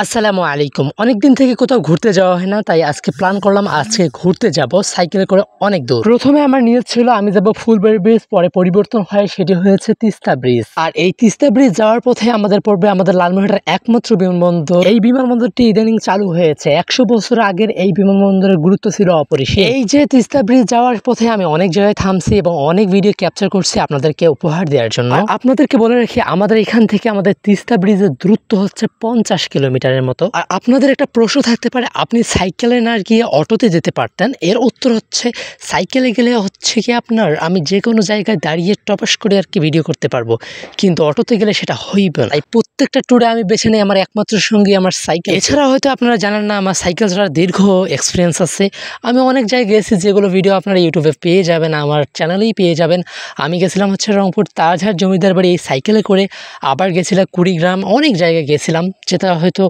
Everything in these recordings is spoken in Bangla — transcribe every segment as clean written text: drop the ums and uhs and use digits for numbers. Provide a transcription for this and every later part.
আসসালামু আলাইকুম। অনেকদিন থেকে কোথাও ঘুরতে যাওয়া হয় না, তাই আজকে প্ল্যান করলাম আজকে ঘুরতে যাব সাইকেলে করে অনেক দূর। প্রথমে আমার নিয়ত ছিল আমি যাব ফুলবাড়ি ব্রিজ, পরে পরিবর্তন হয় সেটি হয়েছে তিস্তা ব্রিজ। আর এই তিস্তা ব্রিজ যাওয়ার পথে আমাদের পড়বে আমাদের লালমনিরহাটের একমাত্র বিমানবন্দর। এই বিমানবন্দরটি ইদানিং চালু হয়েছে। 100 বছর আগের এই বিমানবন্দরের গুরুত্ব ছিল অপরিসীম। এই যে তিস্তা ব্রিজ যাওয়ার পথে আমি অনেক জায়গায় থামছি এবং অনেক ভিডিও ক্যাপচার করছি আপনাদেরকে উপহার দেওয়ার জন্য। আপনাদেরকে বলে রাখি, আমাদের এখান থেকে আমাদের তিস্তা ব্রিজের দূরত্ব হচ্ছে 50 কিলোমিটারের মতো। আর আপনাদের একটা প্রশ্ন থাকতে পারে, আপনি সাইকেলে না গিয়ে অটোতে যেতে পারতেন। এর উত্তর হচ্ছে, সাইকেলে গেলে হচ্ছে কি আপনার আমি যে কোনো জায়গায় দাঁড়িয়ে টপাস করে আর কি ভিডিও করতে পারবো, কিন্তু অটোতে গেলে সেটা হইবে না। প্রত্যেকটা ট্যুরে আমি বেছে নেই আমার একমাত্র সঙ্গী আমার সাইকেল। এছাড়া হয়তো আপনারা জানেন না, আমার সাইকেল ছাড়া দীর্ঘ এক্সপিরিয়েন্স আছে। আমি অনেক জায়গায় গেছি যেগুলো ভিডিও আপনারা ইউটিউবে পেয়ে যাবেন, আমার চ্যানেলেই পেয়ে যাবেন। আমি গেছিলাম হচ্ছে রংপুর তাজহাট জমিদার বাড়ি এই সাইকেলে করে, আবার গেছিলাম কুড়িগ্রাম, অনেক জায়গায় গেছিলাম যেটা হয়তো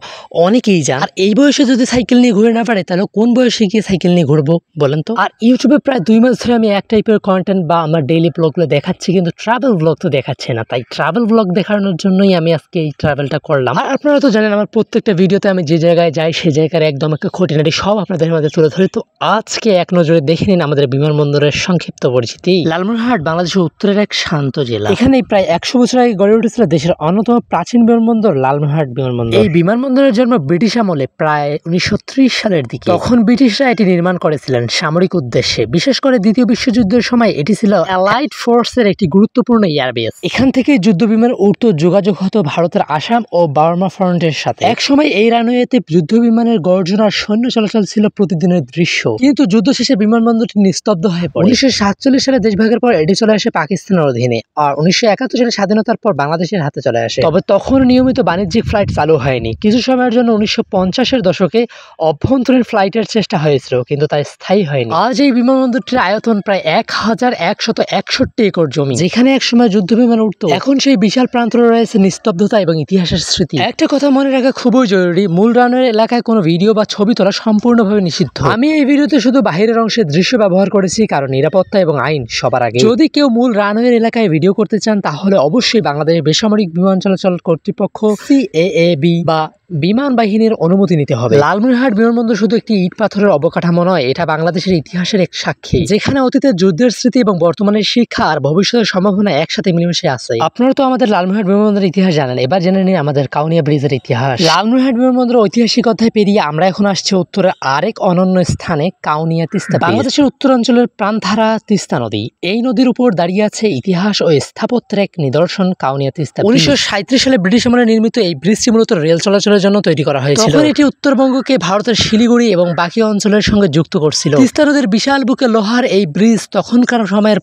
অনেকেই যান। আর এই বয়সে যদি সাইকেল নিয়ে ঘুরে না পারে, তাহলে কোন বয়সে গিয়ে সাইকেল নিয়ে ঘুরবো বলেন তো? আর ইউটিউবে প্রায় 2 মাস ধরে আমি এক টাইপের কন্টেন্ট বা আমার ডেইলি ব্লগগুলো দেখাচ্ছি, কিন্তু ট্রাভেল ব্লগ তো দেখাচ্ছে না। তাই ট্রাভেল ব্লগ দেখানোর জন্যই আমি আজকে এই ট্রাভেলটা করলাম। আর আপনারা তো জানেন আমার প্রত্যেকটা ভিডিওতে আমি যে জায়গায় যাই সেই জায়গার একদম একটা খুঁটিনাটি সব আপনাদের মধ্যে তুলে ধরি। তো আজকে এক নজরে দেখে নিন আমাদের বিমানবন্দরের সংক্ষিপ্ত পরিচিতি। লালমনিরহাট বাংলাদেশের উত্তরের এক শান্ত জেলা। এখানে প্রায় 100 বছর আগে গড়ে উঠেছিল দেশের অন্যতম প্রাচীন বিমানবন্দর লালমনিরহাট বিমানবন্দর। এই বিমানবন্দরের জন্ম ব্রিটিশ আমলে প্রায় 1930 সালের দিকে। তখন ব্রিটিশরা এটি নির্মাণ করেছিলেন সামরিক উদ্দেশ্যে। বিশেষ করে দ্বিতীয় বিশ্বযুদ্ধের সময় এটি ছিল অ্যালাইড ফোর্সের একটি গুরুত্বপূর্ণ এয়ারবেস। এখান থেকে যুদ্ধ বিমান উড়ত, যোগাযোগ হতো ভারতের আসাম ও বার্মা ফ্রন্টের সাথে। এক সময় এই রানওয়েতে যুদ্ধ বিমানের গর্জন আর সৈন্য চলাচল ছিল প্রতিদিনের দৃশ্য। কিন্তু যুদ্ধ শেষে বিমানবন্দরটি নিস্তব্ধ হয়ে পড়ে। 1947 সালে দেশভাগের পর এটি চলে আসে পাকিস্তানের অধীনে, আর 1971 সালে স্বাধীনতার পর বাংলাদেশের হাতে চলে আসে। তবে তখন নিয়মিত বাণিজ্যিক ফ্লাইট চালু হয়নি। কিছু সময়ের জন্য 1950-এর দশকে অভ্যন্তরীণ ফ্লাইটের চেষ্টা হয়েছিল, কিন্তু তা স্থায়ী হয়নি। আজ এই বিমানবন্দরটির আয়তন প্রায় 1161 একর জমি, যেখানে একসময় যুদ্ধ বিমান উঠত। এখন সেই বিশাল প্রান্তরে রয়েছে নিস্তব্ধতা এবং ইতিহাসের স্মৃতি। একটা কথা মনে রাখা খুবই জরুরি, মূল রানওয়ে এলাকায় কোনো ভিডিও বা ছবি তোলা সম্পূর্ণভাবে নিষিদ্ধ। আমি এই ভিডিওতে শুধু বাহিরের অংশের দৃশ্য ব্যবহার করেছি, কারণ নিরাপত্তা এবং আইন সবার আগে। যদি কেউ মূল রানওয়ে এলাকায় ভিডিও করতে চান, তাহলে অবশ্যই বাংলাদেশের বেসামরিক বিমান চলাচল কর্তৃপক্ষ CAAB বা বিমান বাহিনীর অনুমতি নিতে হবে। লালমনিরহাট বিমানবন্দর শুধু একটি ইট পাথরের অবকাঠামো নয়, এটা বাংলাদেশের ইতিহাসের এক সাক্ষী, যেখানে অতীতের যুদ্ধের স্মৃতি এবং বর্তমানের শিক্ষা আর ভবিষ্যতের সম্ভাবনা একসাথে মিলেমিশে আছে। আপনারা তো আমাদের লালমনিরহাট বিমানবন্দরের ইতিহাস জানেন, এবার জেনে নিন আমাদের কাউনিয়া ব্রিজের ইতিহাস। লালমনিরহাট বিমানবন্দরের ঐতিহাসিক অধ্যায় পেরিয়ে আমরা এখন আসছি উত্তরের আরেক অনন্য স্থানে, কাউনিয়া তিস্তা। বাংলাদেশের উত্তরাঞ্চলের প্রাণধারা তিস্তা নদী। এই নদীর উপর দাঁড়িয়ে আছে ইতিহাস ও স্থাপত্যের এক নিদর্শন, কাউনিয়া তিস্তা। 1937 সালে ব্রিটিশ আমলে নির্মিত এই ব্রিজটি মূলত রেল চলাচলের জন্য তৈরি করা হয়েছিল। তখন এটি উত্তরবঙ্গকে ভারতের শিলিগুড়ি এবং বাকি অঞ্চলের সঙ্গে যুক্ত করছিল। তিস্তা নদীর বিশাল বুকে লোহার এই ব্রিজ তখনকার সময়ের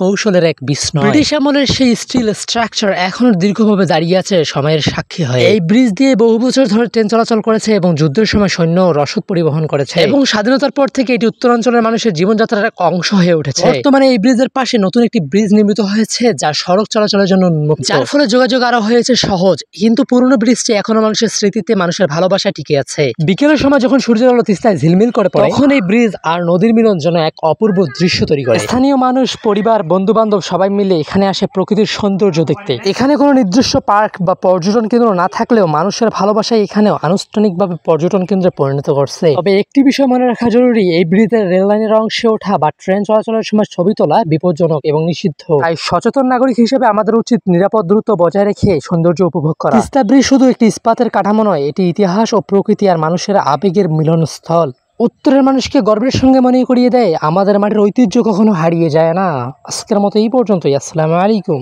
কৌশলের এক বিস্ময়। ব্রিটিশ আমলের সেই স্টিল স্ট্রাকচার এখনো দীর্ঘভাবে দাঁড়িয়ে আছে সময়ের সাক্ষী হয়ে। এই ব্রিজ দিয়ে বহু বছর ধরে ট্রেন চলাচল করেছে এবং যুদ্ধের সময় সৈন্য ও রসদ পরিবহন করেছে, এবং স্বাধীনতার পর থেকে এটি উত্তরাঞ্চলের মানুষের জীবনযাত্রার এক অংশ হয়ে উঠেছে। বর্তমানে এই ব্রিজের পাশে নতুন একটি ব্রিজ নির্মিত হয়েছে, যা সড়ক চলাচলের জন্য উন্মুক্ত, যার ফলে যোগাযোগ আরো হয়েছে সহজ। কিন্তু পুরনো ব্রিজটি এখনো মানুষের স্মৃতিতে, মানুষের ভালোবাসা টিকে আছে। বিকেলের সময় যখন সূর্যের আলো তিস্তায় ঝিলমিল করে পড়ে, তখন এই ব্রিজ আর নদীর মিলন যেন এক অপূর্ব দৃশ্য তৈরি করে। স্থানীয় মানুষ, পরিবার, বন্ধু বান্ধব সবাই মিলে এখানে আসে প্রকৃতির সৌন্দর্য দেখতে। এখানে কোনো নির্দিষ্ট পার্ক বা পর্যটন কেন্দ্র না থাকলেও মানুষের ভালোবাসায় এখানেও আনুষ্ঠানিকভাবে পর্যটন কেন্দ্রে পরিণত করছে। তবে একটি বিষয় মনে রাখা জরুরি, এই ব্রিজের রেল লাইনের অংশে ওঠা বা ট্রেন চলাচলের সময় ছবি তোলা বিপজ্জনক এবং নিষিদ্ধ। তাই সচেতন নাগরিক হিসেবে আমাদের উচিত নিরাপদ দূরত্ব বজায় রেখে সৌন্দর্য উপভোগ করা। তিস্তা ব্রিজ শুধু একটি ইস্পাতের কাঠামো নয়, এটি ইতিহাস ও প্রকৃতি আর মানুষের আবেগের মিলনস্থল। উত্তরের মানুষকে গর্বের সঙ্গে মনে করিয়ে দেয় আমাদের মাটির ঐতিহ্য কখনো হারিয়ে যায় না। আজকের মতো এই পর্যন্তই। আসসালামু আলাইকুম।